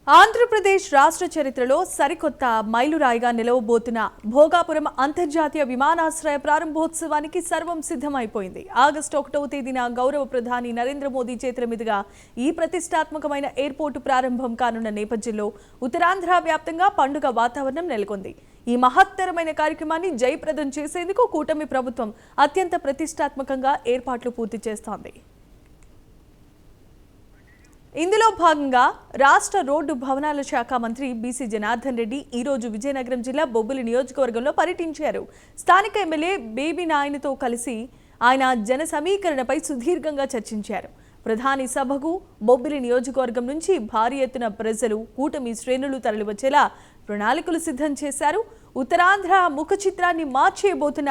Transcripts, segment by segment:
ఆంధ్రప్రదేశ్ రాష్ట్ర చరిత్రలో సరికొత్త మైలురాయిగా నిలవబోతున్న భోగాపురం అంతర్జాతీయ విమానాశ్రయ ప్రారంభోత్సవానికి సర్వం సిద్ధమైపోయింది. ఆగస్టు 1వ తేదీన గౌరవ ప్రధాని నరేంద్ర మోదీ చేతుల మీదుగా ఈ ప్రతిష్టాత్మకమైన ఎయిర్పోర్టు ప్రారంభం కానున్న నేపథ్యంలో ఉత్తరాంధ్ర వ్యాప్తంగా పండుగ వాతావరణం నెలకొంది. ఈ మహత్తరమైన కార్యక్రమాన్ని జయప్రదం చేసేందుకు కూటమి ప్రభుత్వం అత్యంత ప్రతిష్టాత్మకంగా ఏర్పాట్లు పూర్తి చేస్తోంది. ఇందులో భాగంగా రాష్ట్ర రోడ్డు భవనాల శాఖ మంత్రి బీసీ జనార్దన్ రెడ్డి ఈ రోజు విజయనగరం జిల్లా బొబ్బిలి నియోజకవర్గంలో పర్యటించారు. స్థానిక ఎమ్మెల్యే బేబీ నాయనతో కలిసి ఆయన జన సమీకరణపై సుదీర్ఘంగా చర్చించారు. ప్రధాని సభకు బొబ్బిలి నియోజకవర్గం నుంచి భారీ ఎత్తున ప్రజలు కూటమి శ్రేణులు తరలివచ్చేలా ప్రణాళికలు సిద్ధం చేశారు. ఉత్తరాంధ్ర ముఖ చిత్రాన్ని మార్చేయబోతున్న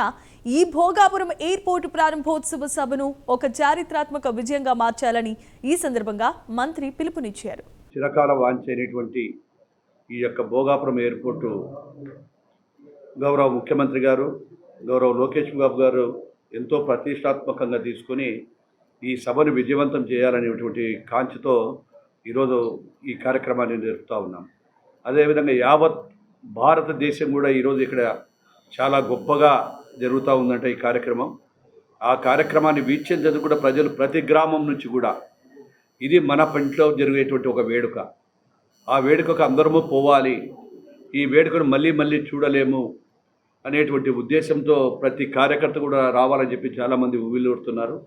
ఈ భోగాపురం ఎయిర్పోర్టు ప్రారంభోత్సవ సభను ఒక చారిత్రాత్మక విజయంగా మార్చాలని ఈ సందర్భంగా మంత్రి పిలుపునిచ్చారు. చిరకాల వాంఛైనటువంటి ఈ యొక్క భోగాపురం ఎయిర్పోర్టు గౌరవ ముఖ్యమంత్రి గారు, గౌరవ లోకేష్ బాబు గారు ఎంతో ప్రతిష్టాత్మకంగా తీసుకొని ఈ సభను విజయవంతం చేయాలనేటువంటి కాంక్షతో ఈరోజు ఈ కార్యక్రమాన్ని జరుపుతూ ఉన్నాం. అదేవిధంగా యావత్ భారతదేశం కూడా ఈరోజు ఇక్కడ చాలా గొప్పగా జరుగుతూ ఉందంటే ఈ కార్యక్రమం. ఆ కార్యక్రమాన్ని వీక్షించేందుకు కూడా ప్రజలు ప్రతి గ్రామం నుంచి కూడా ఇది మన ఇంట్లో జరిగేటువంటి ఒక వేడుక. ఆ వేడుకకు అందరము పోవాలి, ఈ వేడుకను మళ్ళీ మళ్ళీ చూడలేము అనేటువంటి ఉద్దేశంతో ప్రతి కార్యకర్త కూడా రావాలని చెప్పి చాలామంది ఉవ్విళ్ళూరుతున్నారు.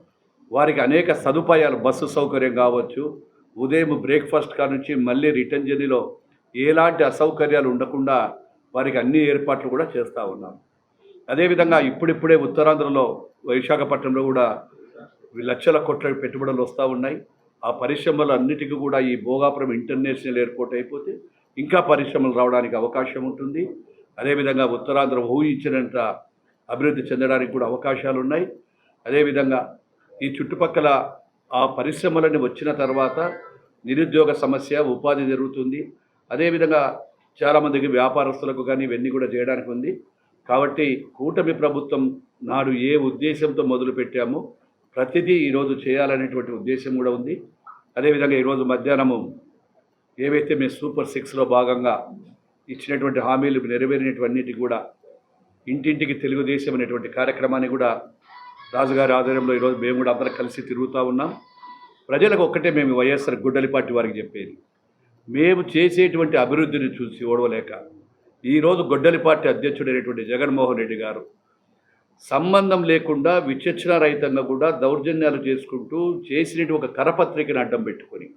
వారికి అనేక సదుపాయాలు, బస్సు సౌకర్యం కావచ్చు, ఉదయం బ్రేక్ఫాస్ట్ కాడ నుంచి మళ్ళీ రిటర్న్ జర్నీలో ఎలాంటి అసౌకర్యాలు ఉండకుండా వారికి అన్ని ఏర్పాట్లు కూడా చేస్తూ ఉన్నాం. అదేవిధంగా ఇప్పుడిప్పుడే ఉత్తరాంధ్రలో విశాఖపట్నంలో కూడా లక్షల కోట్ల పెట్టుబడులు వస్తూ ఉన్నాయి. ఆ పరిశ్రమలు అన్నిటికీ కూడా ఈ భోగాపురం ఇంటర్నేషనల్ ఎయిర్పోర్ట్ అయిపోతే ఇంకా పరిశ్రమలు రావడానికి అవకాశం ఉంటుంది. అదేవిధంగా ఉత్తరాంధ్ర ఊహించినంత అభివృద్ధి చెందడానికి కూడా అవకాశాలు ఉన్నాయి. అదేవిధంగా ఈ చుట్టుపక్కల ఆ పరిశ్రమలన్నీ వచ్చిన తర్వాత నిరుద్యోగ సమస్య, ఉపాధి జరుగుతుంది. అదేవిధంగా చాలామందికి వ్యాపారస్తులకు కానీ ఇవన్నీ కూడా చేయడానికి ఉంది. కాబట్టి కూటమి ప్రభుత్వం నాడు ఏ ఉద్దేశంతో మొదలుపెట్టామో ప్రతిదీ ఈరోజు చేయాలనేటువంటి ఉద్దేశం కూడా ఉంది. అదేవిధంగా ఈరోజు మధ్యాహ్నము ఏవైతే మేము సూపర్ 6లో భాగంగా ఇచ్చినటువంటి హామీలు నెరవేరినటువంటికి కూడా ఇంటింటికి తెలుగుదేశం అనేటువంటి కార్యక్రమాన్ని కూడా రాజుగారి ఆధ్వర్యంలో ఈరోజు మేము కూడా అందరం కలిసి తిరుగుతూ ఉన్నాం. ప్రజలకు ఒక్కటే మేము వైఎస్ఆర్ గుడ్డలి పార్టీ వారికి చెప్పేది, మేము చేసేటువంటి అభివృద్ధిని చూసి ఓడవలేక ఈరోజు గొడ్డలి పార్టీ అధ్యక్షుడైనటువంటి జగన్మోహన్ రెడ్డి గారు సంబంధం లేకుండా విచక్షణ రహితంగా కూడా దౌర్జన్యాలు చేసుకుంటూ చేసినటువంటి ఒక కరపత్రికను అడ్డం పెట్టుకొని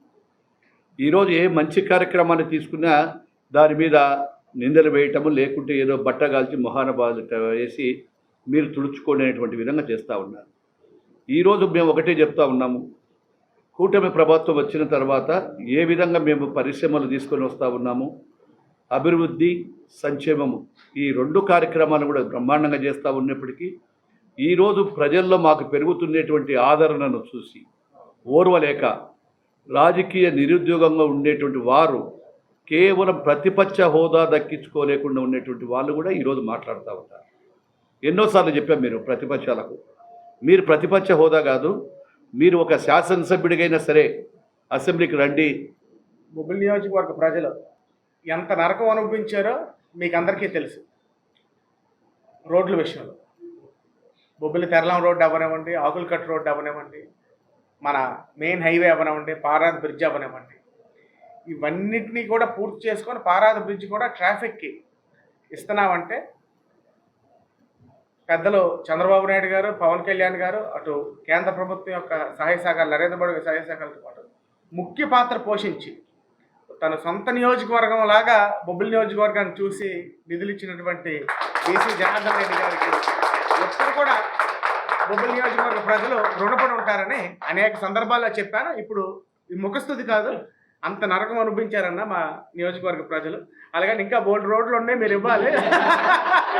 ఈరోజు ఏ మంచి కార్యక్రమాన్ని తీసుకున్నా దాని మీద నిందలు వేయటము, లేకుంటే ఏదో బట్టగాల్చి మొహాన వేసి మీరు తుడుచుకోలేనటువంటి విధంగా చేస్తూ ఉన్నారు. ఈరోజు మేము ఒకటే చెప్తా ఉన్నాము, కూటమి ప్రభుత్వం వచ్చిన తర్వాత ఏ విధంగా మేము పరిశ్రమలు తీసుకొని వస్తూ ఉన్నాము, అభివృద్ధి, సంక్షేమము ఈ రెండు కార్యక్రమాలు కూడా బ్రహ్మాండంగా చేస్తూ ఉన్నప్పటికీ ఈరోజు ప్రజల్లో మాకు పెరుగుతున్నటువంటి ఆదరణను చూసి ఓర్వలేక రాజకీయ నిరుద్యోగంగా ఉండేటువంటి వారు కేవలం ప్రతిపక్ష హోదా దక్కించుకోలేకుండా ఉండేటువంటి వాళ్ళు కూడా ఈరోజు మాట్లాడుతూ ఉంటారు. ఎన్నోసార్లు చెప్పాం, మీరు ప్రతిపక్షాలకు మీరు ప్రతిపక్ష హోదా కాదు, మీరు ఒక శాసనసభ్యుడికైనా సరే అసెంబ్లీకి రండి. బొబ్బిలి నియోజకవర్గ ప్రజలు ఎంత నరకం అనుభవించారో మీకు అందరికీ తెలుసు. రోడ్ల విషయంలో బొబ్బిలి తెరలం రోడ్డు అవ్వనివ్వండి, ఆకులకట్టు రోడ్డు అవ్వనివ్వండి, మన మెయిన్ హైవే అవ్వనివ్వండి, పారాద బ్రిడ్జ్ అవ్వనివ్వండి, ఇవన్నిటినీ కూడా పూర్తి చేసుకొని పారాద బ్రిడ్జ్ కూడా ట్రాఫిక్కి ఇస్తున్నామంటే పెద్దలు చంద్రబాబు నాయుడు గారు, పవన్ కళ్యాణ్ గారు, అటు కేంద్ర ప్రభుత్వం యొక్క సహాయ సహకారాలు, నరేంద్ర మోడీ సహాయ సహకారాలతో పాటు ముఖ్య పాత్ర పోషించి తన సొంత నియోజకవర్గం లాగా బొబ్బిలి నియోజకవర్గాన్ని చూసి నిధులు ఇచ్చినటువంటి బీసీ జనార్దన్ రెడ్డి గారికి ఎప్పుడు కూడా బొబ్బిలి నియోజకవర్గ ప్రజలు రుణపడి ఉంటారని అనేక సందర్భాల్లో చెప్పాను. ఇప్పుడు ఈ ముఖస్తుతి కాదు, అంత నరకం అనుభవించారన్న మా నియోజకవర్గ ప్రజలు. అలాగని ఇంకా బోర్డు రోడ్లు ఉన్నాయి, మీరు ఇవ్వాలి.